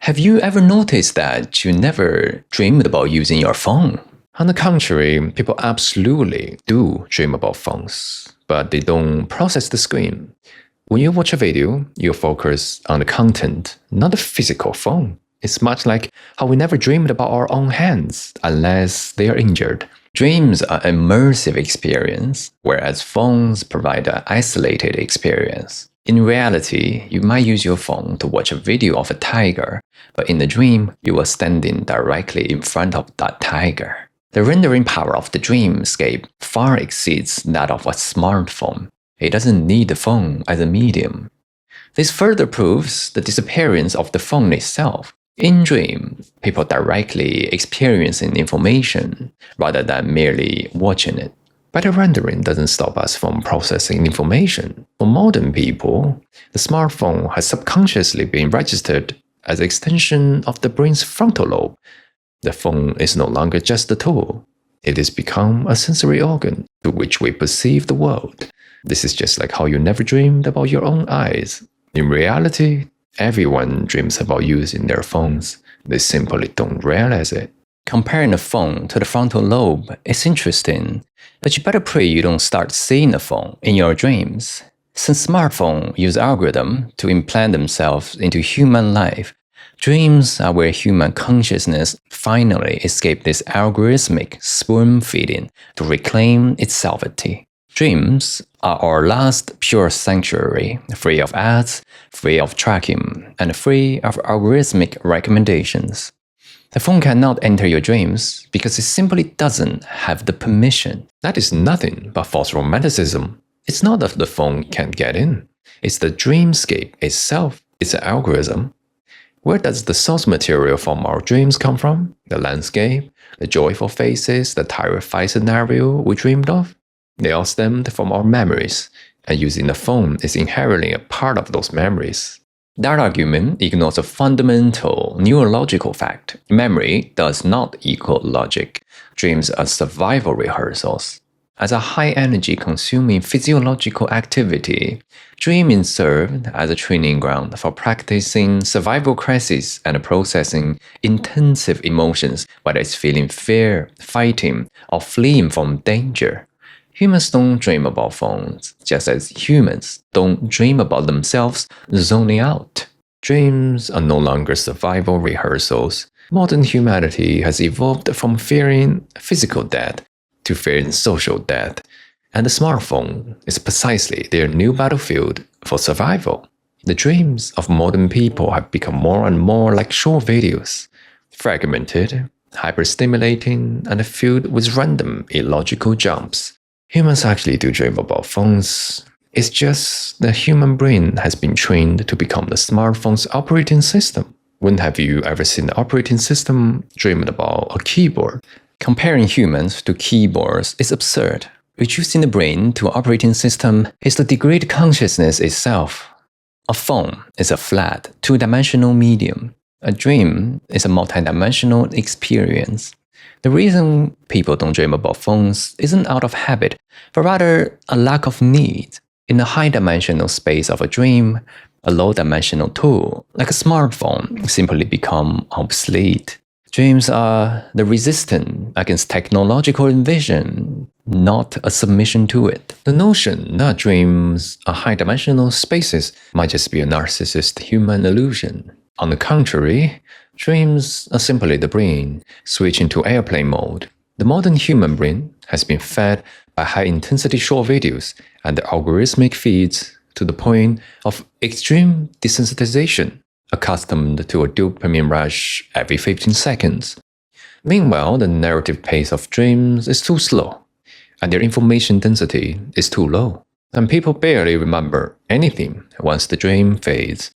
Have you ever noticed that you never dreamed about using your phone? On the contrary, people absolutely do dream about phones, but they don't process the screen. When you watch a video, you focus on the content, not the physical phone. It's much like how we never dreamed about our own hands unless they are injured. Dreams are an immersive experience, whereas phones provide an isolated experience. In reality, you might use your phone to watch a video of a tiger, but in the dream, you are standing directly in front of that tiger. The rendering power of the dreamscape far exceeds that of a smartphone. It doesn't need the phone as a medium. This further proves the disappearance of the phone itself. In dream, people directly experiencing information rather than merely watching it. But the rendering doesn't stop us from processing information. For modern people, the smartphone has subconsciously been registered as an extension of the brain's frontal lobe. The phone is no longer just a tool. It has become a sensory organ through which we perceive the world. This is just like how you never dreamed about your own eyes. In reality, everyone dreams about using their phones. They simply don't realize it. Comparing the phone to the frontal lobe is interesting, but you better pray you don't start seeing the phone in your dreams. Since smartphones use algorithms to implant themselves into human life, dreams are where human consciousness finally escapes this algorithmic spoon-feeding to reclaim its self-ity. Dreams are our last pure sanctuary, free of ads, free of tracking, and free of algorithmic recommendations. The phone cannot enter your dreams because it simply doesn't have the permission. That is nothing but false romanticism. It's not that the phone can't get in. It's the dreamscape itself. It's an algorithm. Where does the source material from our dreams come from? The landscape, the joyful faces, the terrifying scenario we dreamed of? They all stemmed from our memories, and using the phone is inherently a part of those memories. That argument ignores a fundamental neurological fact. Memory does not equal logic. Dreams are survival rehearsals. As a high-energy consuming physiological activity, dreaming served as a training ground for practicing survival crises and processing intensive emotions, whether it's feeling fear, fighting, or fleeing from danger. Humans don't dream about phones, just as humans don't dream about themselves zoning out. Dreams are no longer survival rehearsals. Modern humanity has evolved from fearing physical death to fearing social death, and the smartphone is precisely their new battlefield for survival. The dreams of modern people have become more and more like short videos, fragmented, hyperstimulating, and filled with random, illogical jumps. Humans actually do dream about phones. It's just the human brain has been trained to become the smartphone's operating system. When have you ever seen the operating system dreaming about a keyboard? Comparing humans to keyboards is absurd. Reducing the brain to an operating system is to degrade consciousness itself. A phone is a flat, two-dimensional medium. A dream is a multidimensional experience. The reason people don't dream about phones isn't out of habit, but rather a lack of need. In the high-dimensional space of a dream, a low-dimensional tool, like a smartphone, simply become obsolete. Dreams are the resistance against technological invasion, not a submission to it. The notion that dreams are high-dimensional spaces might just be a narcissist human illusion. On the contrary, dreams are simply the brain switching to airplane mode. The modern human brain has been fed by high-intensity short videos and the algorithmic feeds to the point of extreme desensitization, accustomed to a dopamine rush every 15 seconds. Meanwhile, the narrative pace of dreams is too slow, and their information density is too low, and people barely remember anything once the dream fades.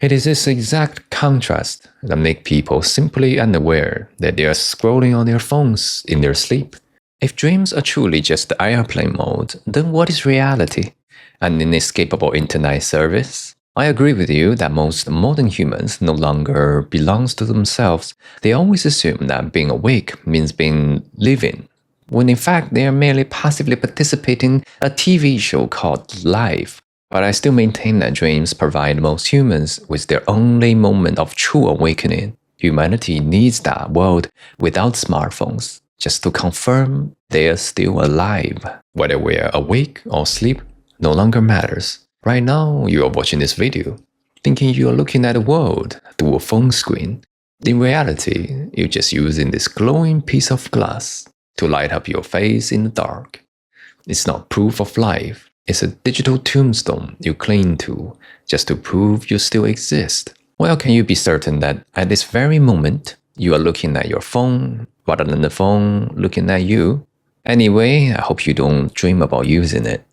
It is this exact contrast that makes people simply unaware that they are scrolling on their phones in their sleep. If dreams are truly just the airplane mode, then what is reality? An inescapable internet service? I agree with you that most modern humans no longer belong to themselves. They always assume that being awake means being living, when in fact they are merely passively participating in a TV show called life. But I still maintain that dreams provide most humans with their only moment of true awakening. Humanity needs that world without smartphones just to confirm they're still alive. Whether we're awake or asleep no longer matters. Right now, you are watching this video, thinking you are looking at the world through a phone screen. In reality, you're just using this glowing piece of glass to light up your face in the dark. It's not proof of life. It's a digital tombstone you cling to just to prove you still exist. Well, can you be certain that at this very moment, you are looking at your phone rather than the phone looking at you? Anyway, I hope you don't dream about using it.